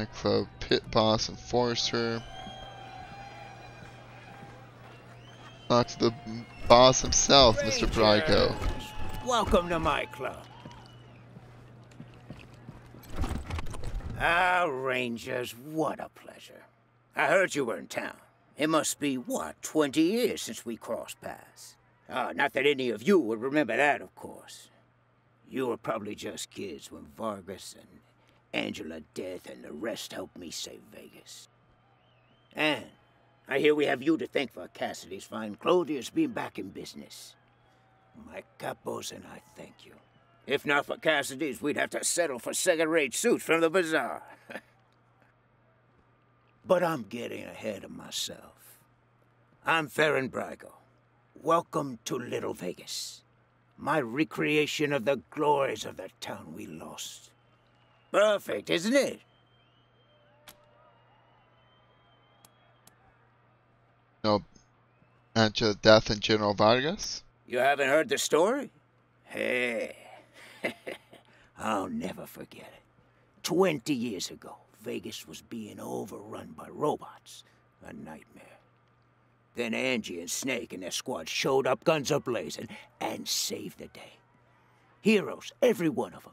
Club Pit Boss Enforcer. Talk to the boss himself, Mr. Brygo. Welcome to my club. Ah, Rangers, what a pleasure. I heard you were in town. It must be, what, 20 years since we crossed paths. Not that any of you would remember that, of course. You were probably just kids when Vargas and Angela Death and the rest helped me save Vegas. And I hear we have you to thank for Cassidy's fine clothiers being back in business. My capos and I thank you. If not for Cassidy's, we'd have to settle for second-rate suits from the bazaar. But I'm getting ahead of myself. I'm Faran Brygo. Welcome to Little Vegas. My recreation of the glories of the town we lost. Perfect, isn't it? No, Angela Death and General Vargas? You haven't heard the story? Hey, I'll never forget it. 20 years ago, Vegas was being overrun by robots. A nightmare. Then Angie and Snake and their squad showed up, guns a-blazing, and saved the day. Heroes, every one of them.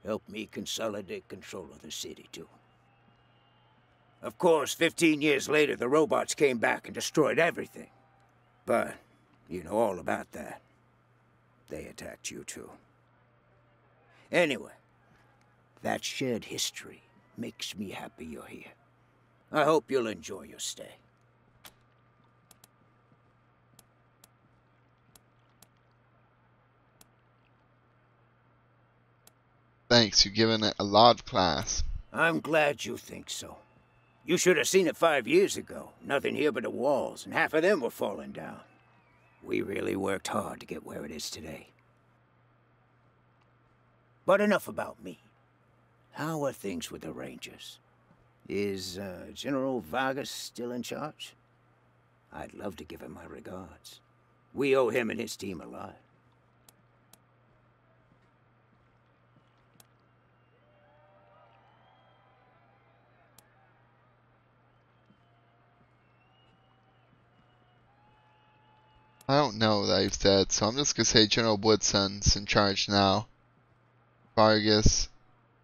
Helped me consolidate control of the city, too. Of course, 15 years later, the robots came back and destroyed everything. But you know all about that. They attacked you, too. Anyway, that shared history makes me happy you're here. I hope you'll enjoy your stay. Thanks, you've given it a lot of class. I'm glad you think so. You should have seen it 5 years ago. Nothing here but the walls, and half of them were falling down. We really worked hard to get where it is today. But enough about me. How are things with the Rangers? Is General Vargas still in charge? I'd love to give him my regards. We owe him and his team a lot. I don't know that he's dead, so I'm just gonna say General Woodson's in charge now. Vargas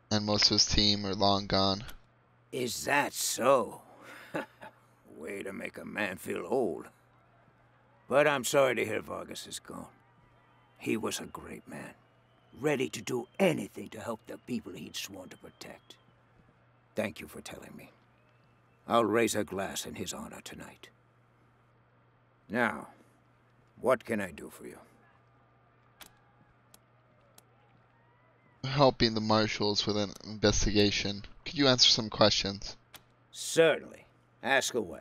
and most of his team are long gone. Is that so? Way to make a man feel old. But I'm sorry to hear Vargas is gone. He was a great man, ready to do anything to help the people he'd sworn to protect. Thank you for telling me. I'll raise a glass in his honor tonight. Now, what can I do for you? Helping the marshals with an investigation. Could you answer some questions? Certainly. Ask away.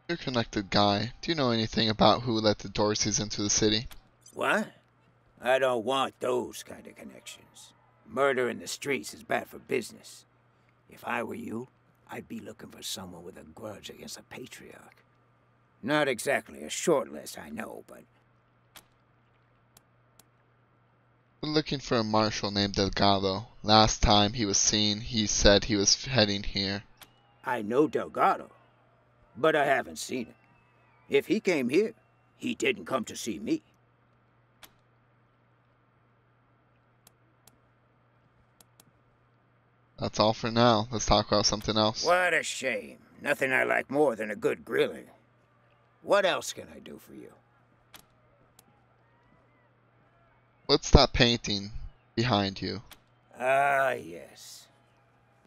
You're a connected guy. Do you know anything about who let the Dorseys into the city? What? I don't want those kind of connections. Murder in the streets is bad for business. If I were you, I'd be looking for someone with a grudge against a patriarch. Not exactly a short list, I know, but... We're looking for a marshal named Delgado. Last time he was seen, he said he was heading here. I know Delgado, but I haven't seen him. If he came here, he didn't come to see me. That's all for now. Let's talk about something else. What a shame. Nothing I like more than a good grilling. What else can I do for you? What's that painting behind you? Ah, yes.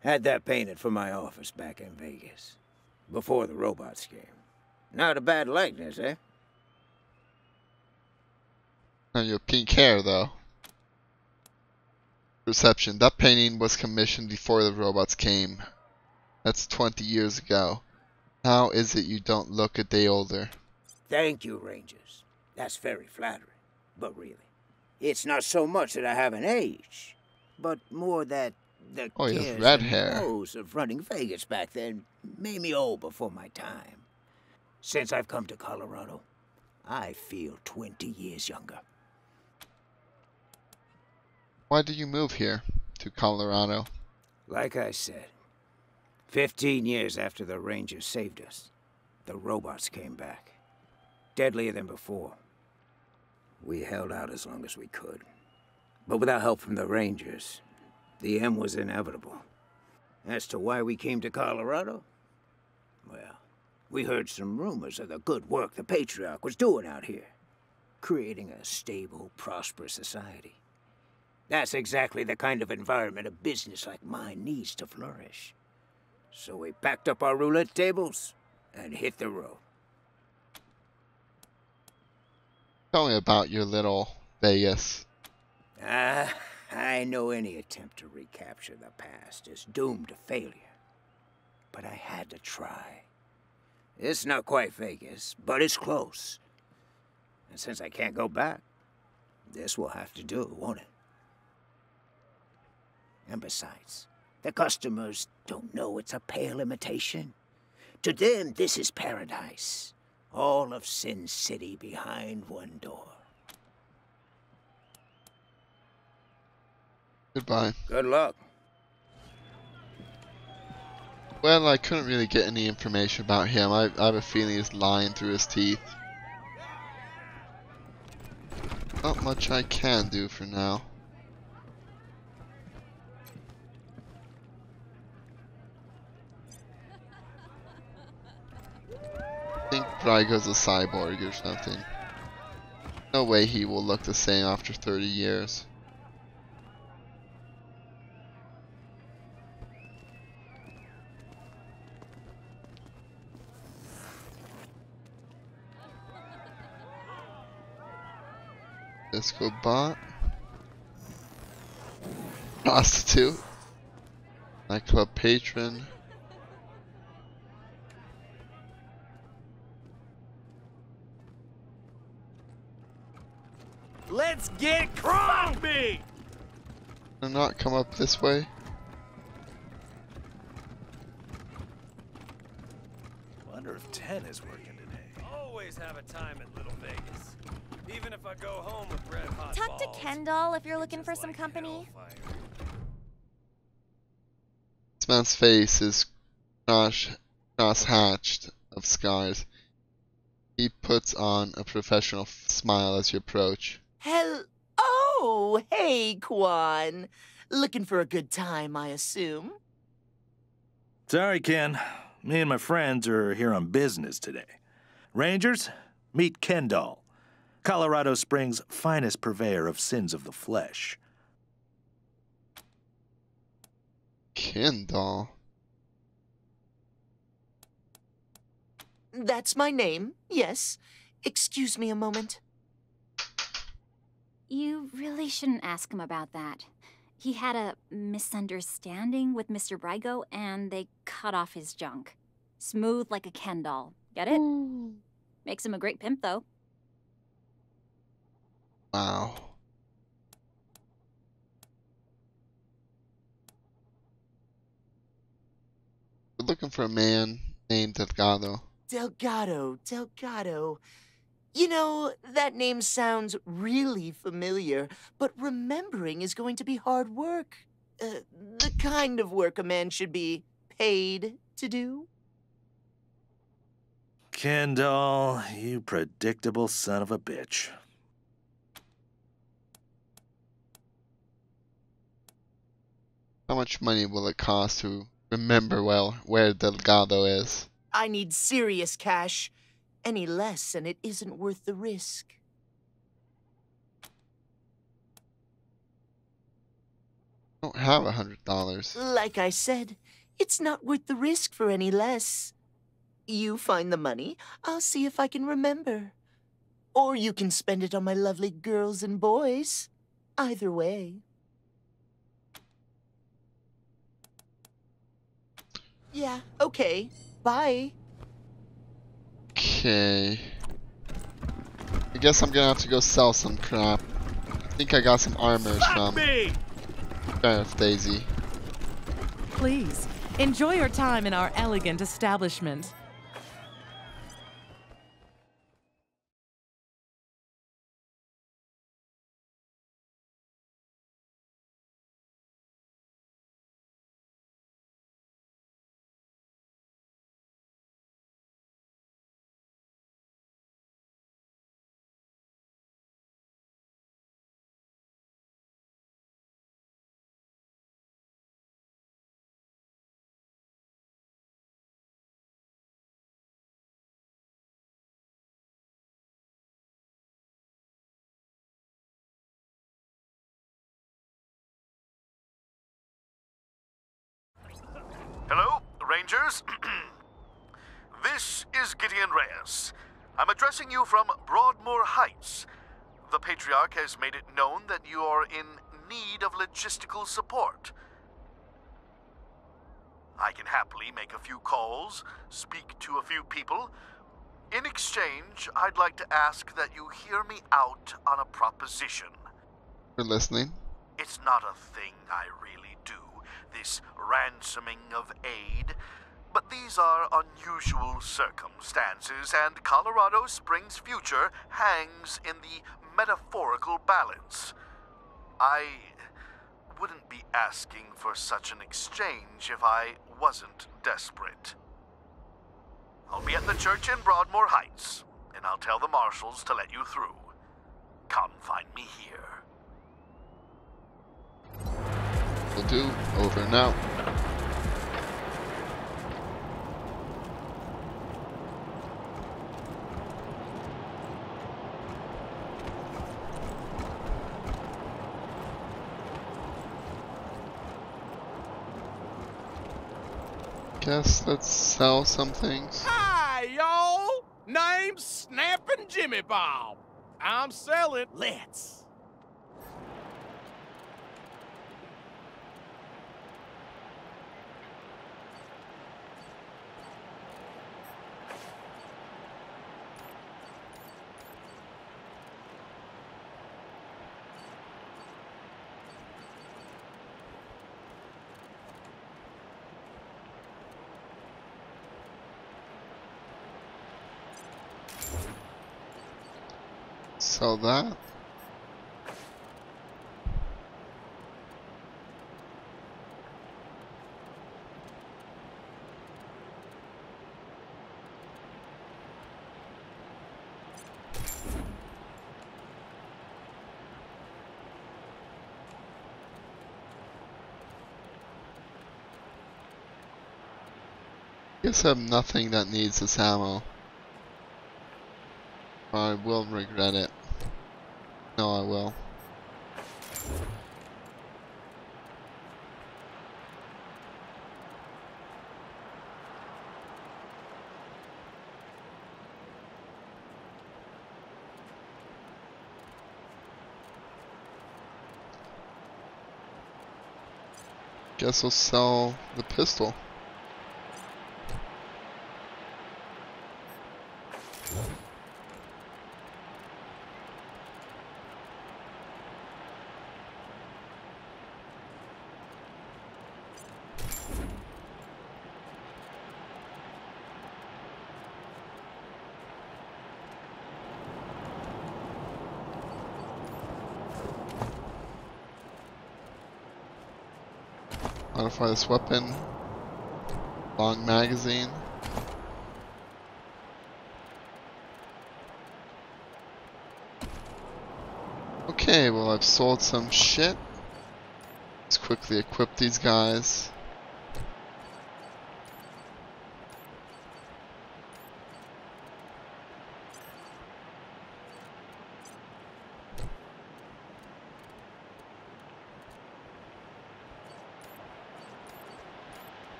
Had that painted for my office back in Vegas. Before the robots came. Not a bad likeness, eh? Now your pink hair, though. Reception. That painting was commissioned before the robots came. That's 20 years ago. How is it you don't look a day older? Thank you, Rangers. That's very flattering. But really, it's not so much that I haven't aged, but more that the cares red and hair. woes of running Vegas back then made me old before my time. Since I've come to Colorado, I feel 20 years younger. Why did you move here to Colorado? Like I said, 15 years after the Rangers saved us, the robots came back. Deadlier than before. We held out as long as we could. But without help from the Rangers, the end was inevitable. As to why we came to Colorado, well, we heard some rumors of the good work the Patriarch was doing out here. Creating a stable, prosperous society. That's exactly the kind of environment a business like mine needs to flourish. So we packed up our roulette tables and hit the road. Tell me about your little Vegas. I know any attempt to recapture the past is doomed to failure. But I had to try. It's not quite Vegas, but it's close. And since I can't go back, this will have to do, won't it? And besides, the customers don't know it's a pale imitation. To them, this is paradise. All of Sin City behind one door. Goodbye. Good luck. Well, I couldn't really get any information about him. I have a feeling he's lying through his teeth. Not much I can do for now. I think Brygo's a cyborg or something. No way he will look the same after 30 years. Disco bot. Prostitute. Nightclub patron. Let's get crumbly! Can I not come up this way? Wonder if 10 is working today. Always have a time at Little Vegas. Even if I go home with red hot Talk to balls, Kendall if you're looking just for some like company. hellfire. This man's face is cross-hatched of scars. He puts on a professional smile as you approach. Oh, hey, Quan. Looking for a good time, I assume? Sorry, Ken. Me and my friends are here on business today. Rangers, meet Kendall, Colorado Springs' finest purveyor of sins of the flesh. Kendall. That's my name, yes. Excuse me a moment. You really shouldn't ask him about that. He had a misunderstanding with Mr. Brygo, and they cut off his junk. Smooth like a Ken doll. Get it? Makes him a great pimp, though. Wow. We're looking for a man named Delgado. Delgado. You know, that name sounds really familiar, but remembering is going to be hard work. The kind of work a man should be paid to do. Kendall, you predictable son of a bitch. How much money will it cost to remember well where Delgado is? I need serious cash. Any less, and it isn't worth the risk. I don't have $100. Like I said, it's not worth the risk for any less. You find the money, I'll see if I can remember. Or you can spend it on my lovely girls and boys. Either way. Yeah, okay. Bye. Okay. I guess I'm gonna have to go sell some crap. I think I got some armors from Sheriff Daisy. Please, enjoy your time in our elegant establishment. Hello, Rangers. This is Gideon Reyes. I'm addressing you from Broadmoor Heights. The Patriarch has made it known that you are in need of logistical support. I can happily make a few calls, speak to a few people. In exchange, I'd like to ask that you hear me out on a proposition. We're listening. It's not a thing I really do, this ransoming of aid, but these are unusual circumstances, and Colorado Springs' future hangs in the metaphorical balance. I wouldn't be asking for such an exchange if I wasn't desperate. I'll be at the church in Broadmoor Heights, and I'll tell the marshals to let you through. Come find me here. Will do. Over and out. Guess let's sell some things. Hi, y'all! Name's Snappin' Jimmy Bob. I'm selling. Let's. Sell that. Guess I have nothing that needs this ammo. I will regret it. No, I will. Guess I'll sell the pistol. Modify this weapon. Long magazine. Okay, well I've sold some shit. Let's quickly equip these guys.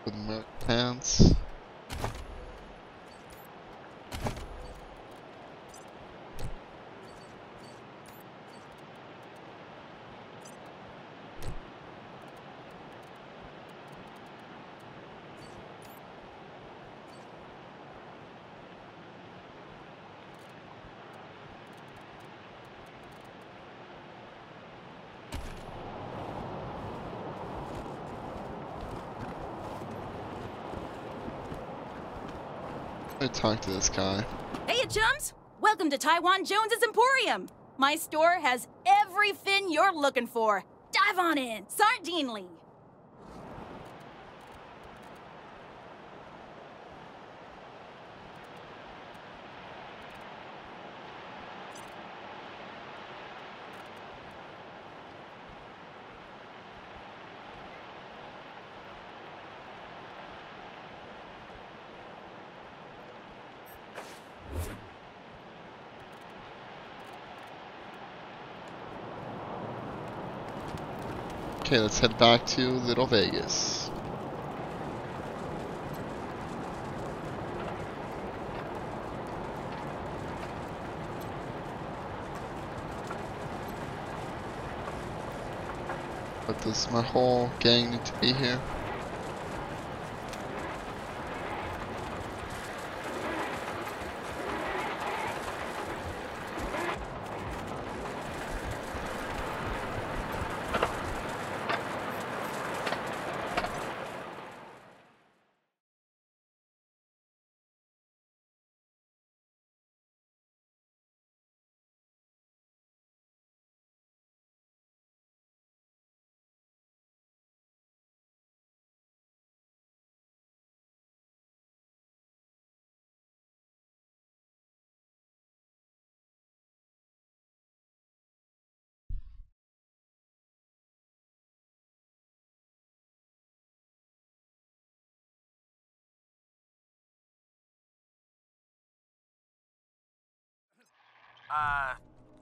With merc pants. Let me talk to this guy. Hey, you chums! Welcome to Taiwan Jones's Emporium. My store has everything you're looking for. Dive on in, sardinely. Okay, let's head back to Little Vegas. But does my whole gang need to be here?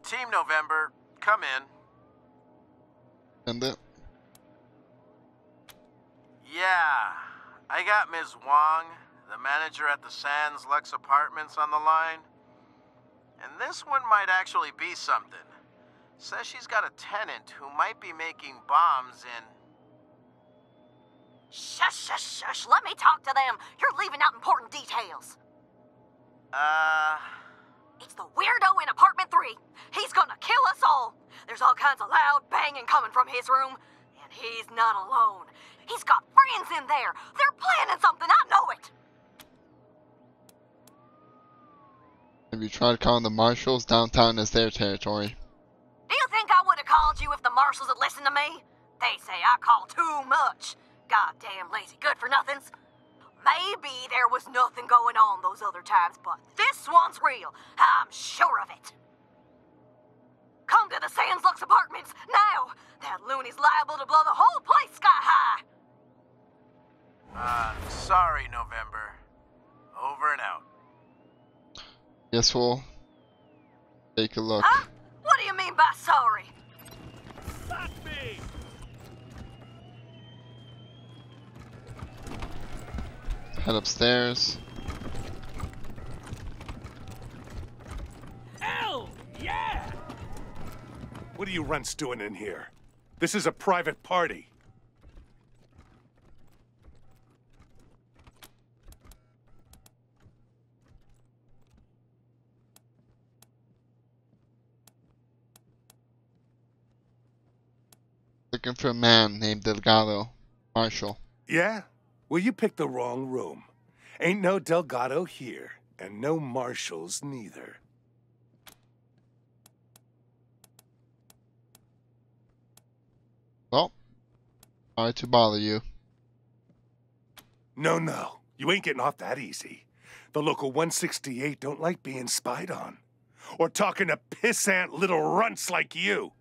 Team November, come in. And it? Yeah, I got Ms. Wong, the manager at the Sands Lux Apartments, on the line. And this one might actually be something. Says she's got a tenant who might be making bombs in... Shush, shush, shush. Let me talk to them. You're leaving out important details. It's the weirdo in apartment 3. He's gonna kill us all. There's all kinds of loud banging coming from his room. And he's not alone. He's got friends in there. They're planning something, I know it. Have you tried calling the marshals? Downtown is their territory. Do you think I would have called you if the marshals had listened to me? They say I call too much. Goddamn lazy good-for-nothings. Maybe there was nothing going on those other times, but this one's real. I'm sure of it. Come to the Sands Lux Apartments, now! That loony's liable to blow the whole place sky high! Sorry, November. Over and out. Guess we'll take a look. Huh? What do you mean by sorry? Stop me! Head upstairs. Hell yeah! What are you runts doing in here? This is a private party. Looking for a man named Delgado. Marshall. Yeah? Well, you picked the wrong room. Ain't no Delgado here, and no marshals neither. Well, sorry to bother you. No. You ain't getting off that easy. The local 168 don't like being spied on. Or talking to pissant little runts like you.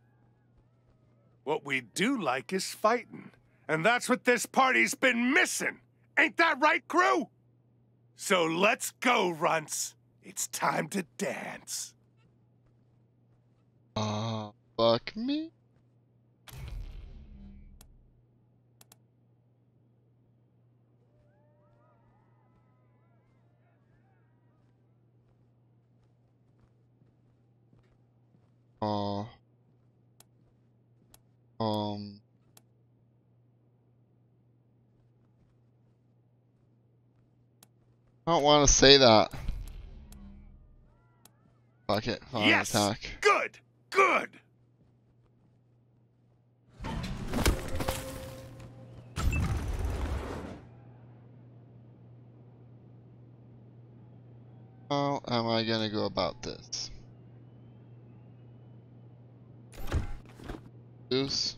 What we do like is fighting. And that's what this party's been missing. Ain't that right, crew? So let's go, runts. It's time to dance. Fuck me? I don't want to say that. Fuck it. Fine, Yes! attack. Good! Good! How am I gonna go about this? Deuce.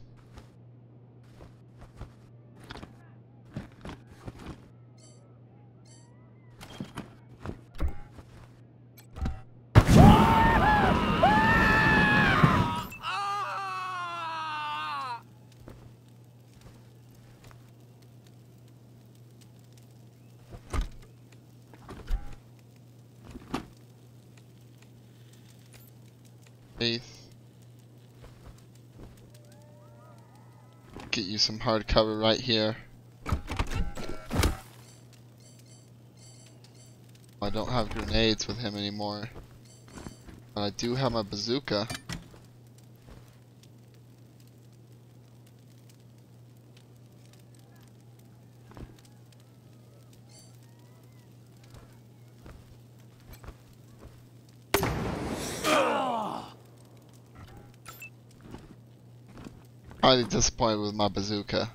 Faith. get you some hard cover right here. I don't have grenades with him anymore. But I do have my bazooka. Highly disappointed with my bazooka.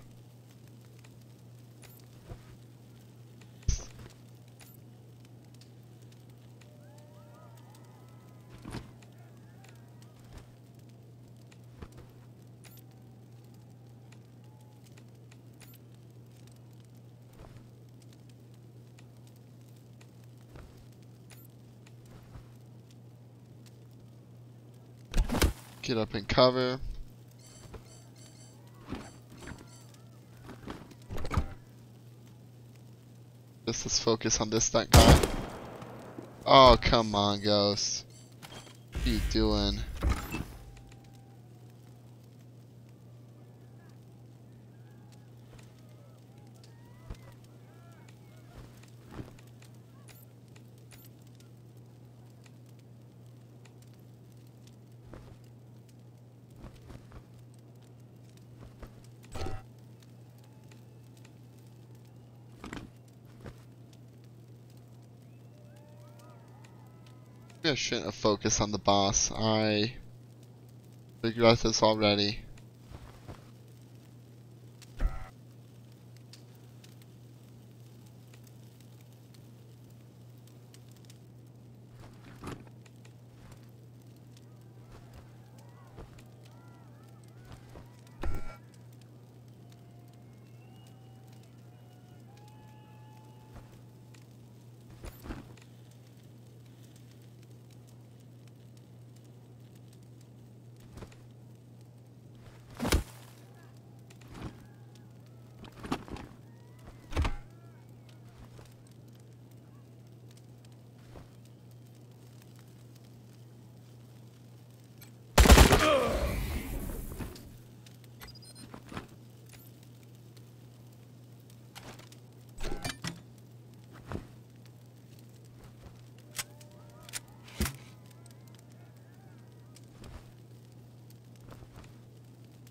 Get up in cover. Let's focus on this that guy. Oh, come on, Ghost. What are you doing? I shouldn't have focused on the boss. I regret this already.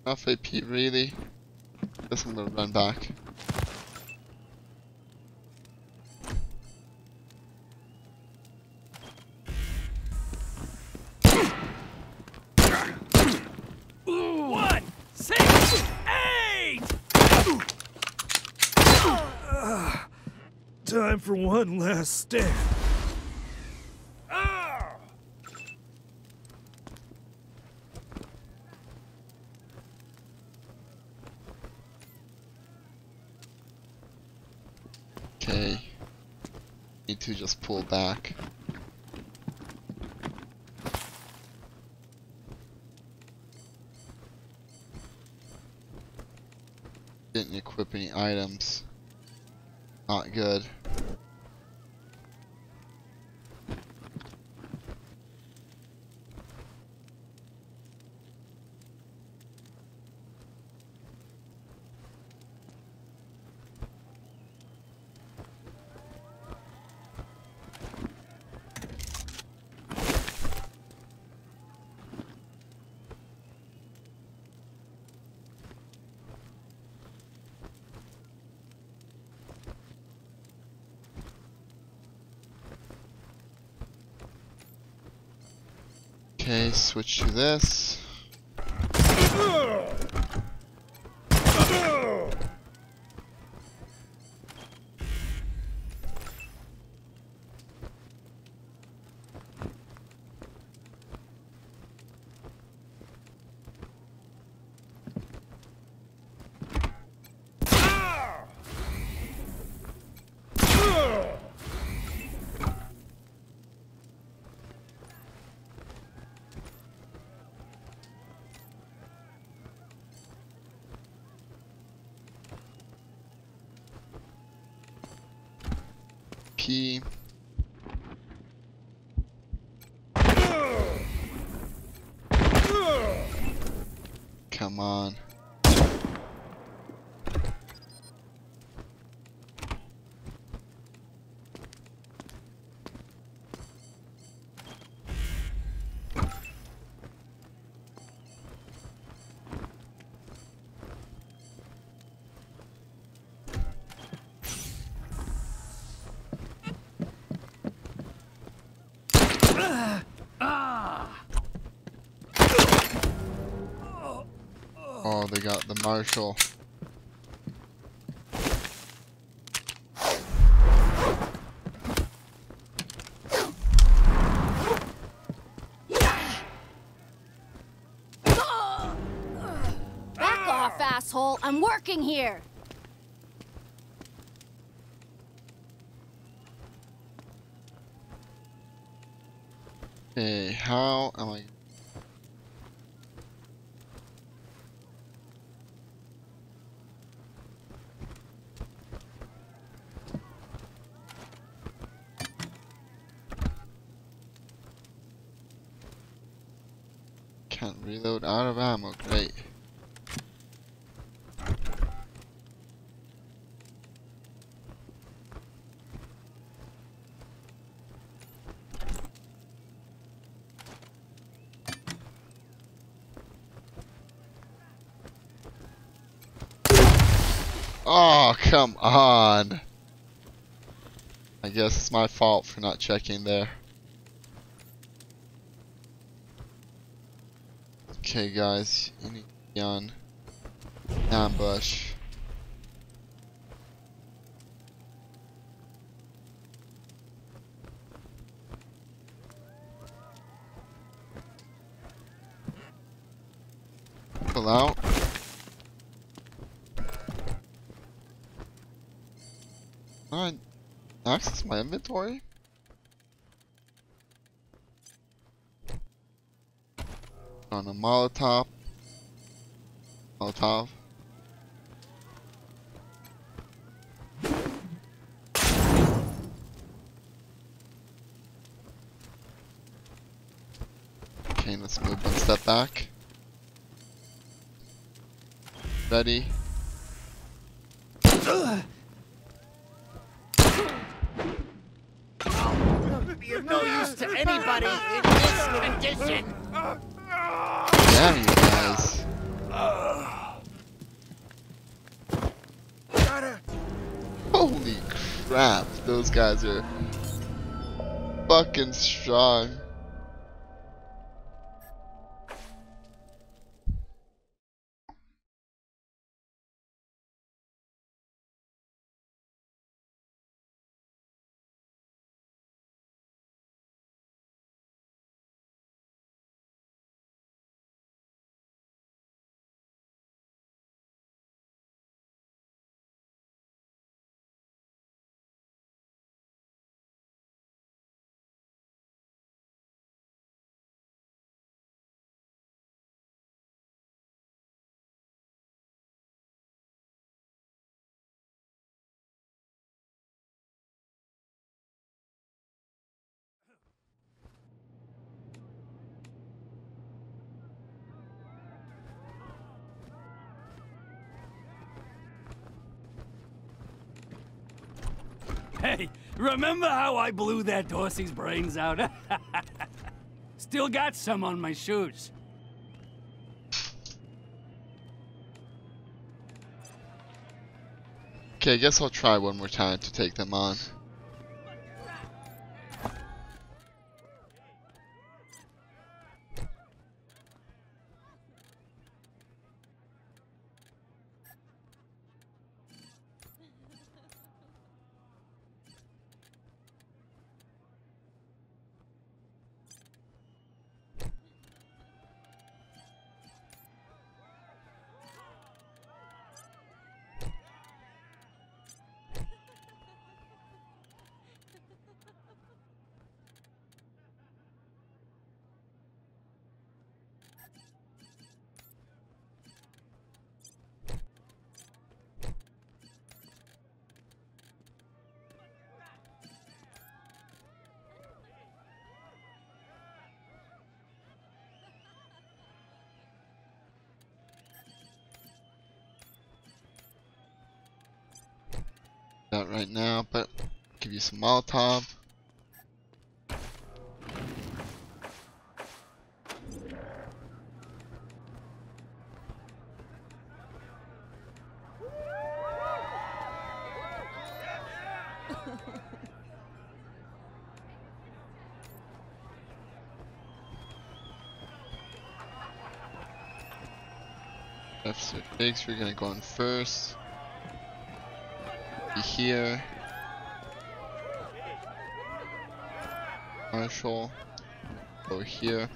Enough AP, really? Guess I'm gonna run back. Time for one last stand. Okay. Need to just pull back. Didn't equip any items. Not good. Okay, switch to this. Key. Come on. they got the marshal. Back off, asshole. I'm working here. Okay, how am I? Can't reload out of ammo, great. Oh, come on. I guess it's my fault for not checking there. Okay, guys, you need to be on ambush. Pull out. Alright, access my inventory. On a Molotov. Molotov. Okay, let's move one step back. Ready. You're no use to anybody in this condition. Damn you guys. Holy crap, those guys are fucking strong. Hey, remember how I blew that Dorsey's brains out? Still got some on my shoes. Okay, I guess I'll try one more time to take them on. That right now, but give you some Molotov. I Officer Biggs, we're gonna go in first. Be here. Marshall. Over here.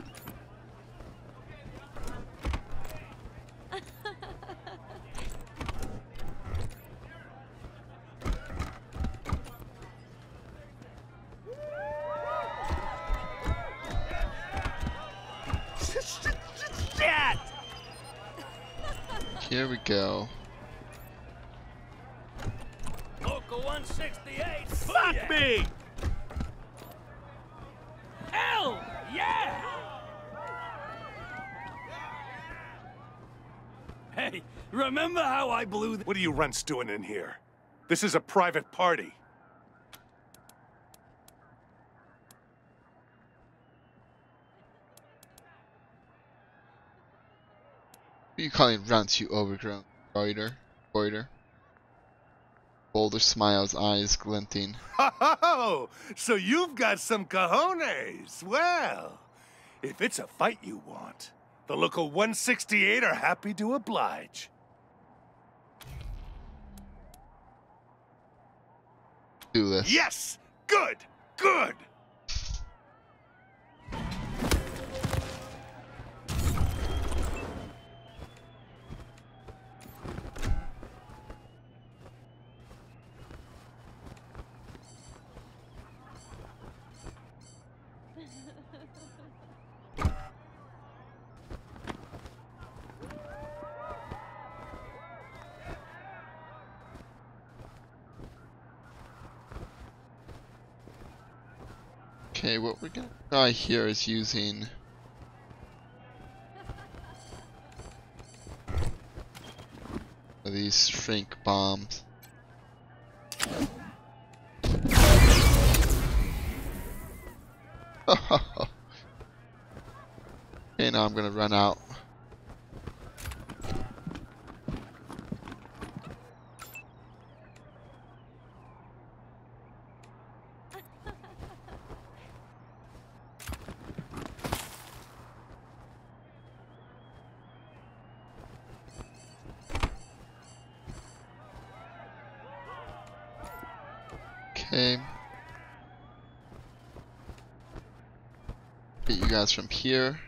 Here we go. Local 168. Fuck me! Hell yeah! Hey, remember how I blew What are you runts doing in here? This is a private party. Who are you calling runts, you overgrown goiter? Boulder smiles, eyes glinting. Oh, so you've got some cojones. Well, if it's a fight you want, the local 168 are happy to oblige. Do this. Yes! Good! Good! Okay, what we're gonna try here is using these shrink bombs. Okay, now I'm gonna run out. Okay. Get you guys from here.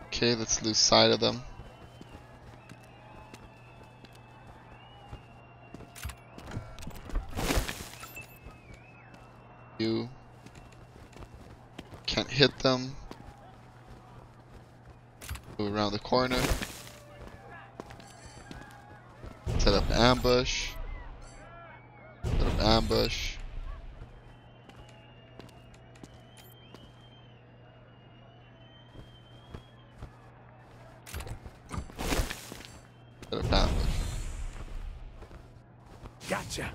Okay, let's lose sight of them. You can't hit them. Go around the corner. Set up ambush. Set up ambush. Set up ambush. Gotcha.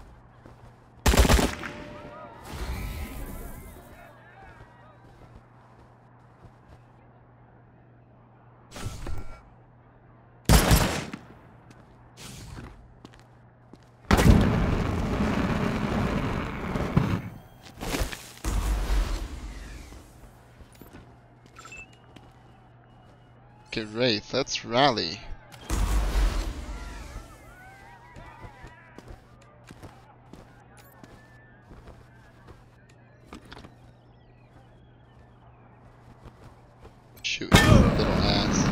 Okay, Wraith, let's rally. Shoot, little ass.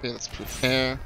Okay, let's prepare.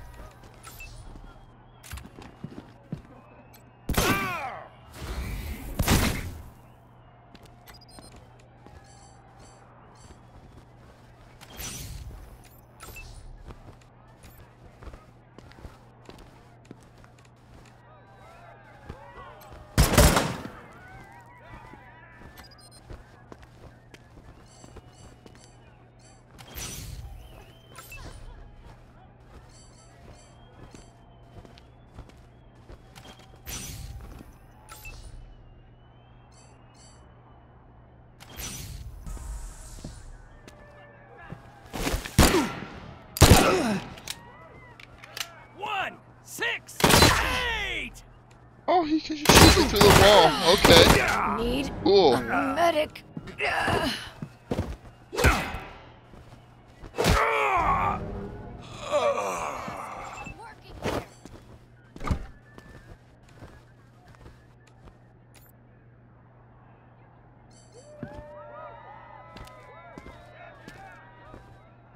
Oh, he can just shoot me through the wall. Okay. Need Cool. a medic.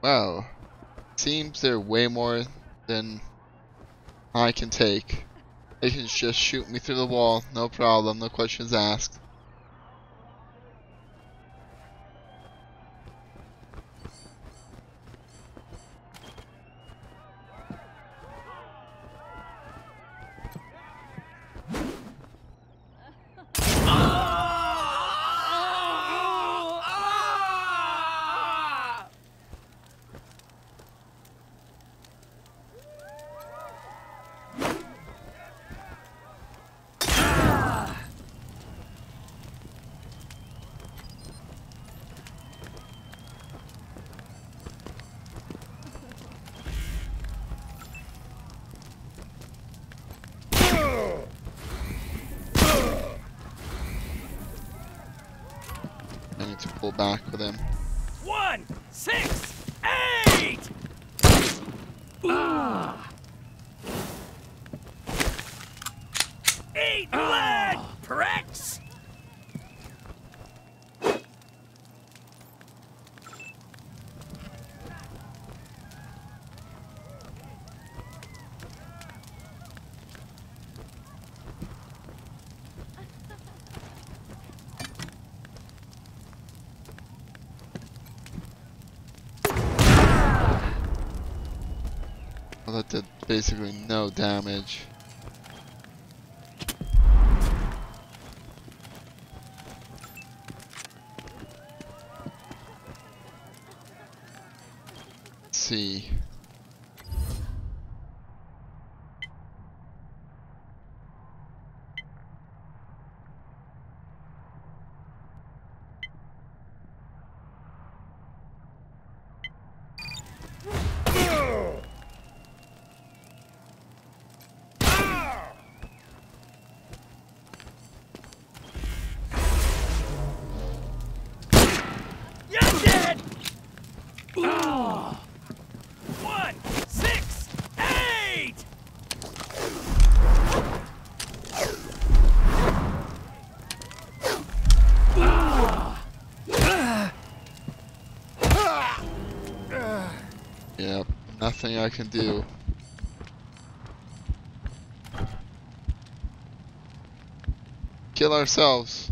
Well, seems they're way more than I can take. They can just shoot me through the wall, no problem, no questions asked. I need to pull back with him. 1, 6, 8! Ah. 8 lead, pricks! Well, that did basically no damage. Let's see. You're dead! 1, 6, 8! Yep, nothing I can do. Kill ourselves.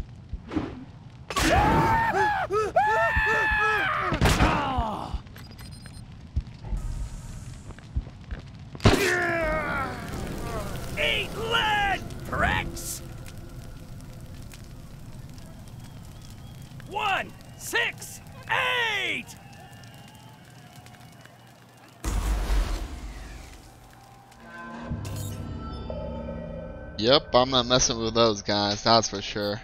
Eight lead, pricks! 1, 6, 8! Yep, I'm not messing with those guys, that's for sure.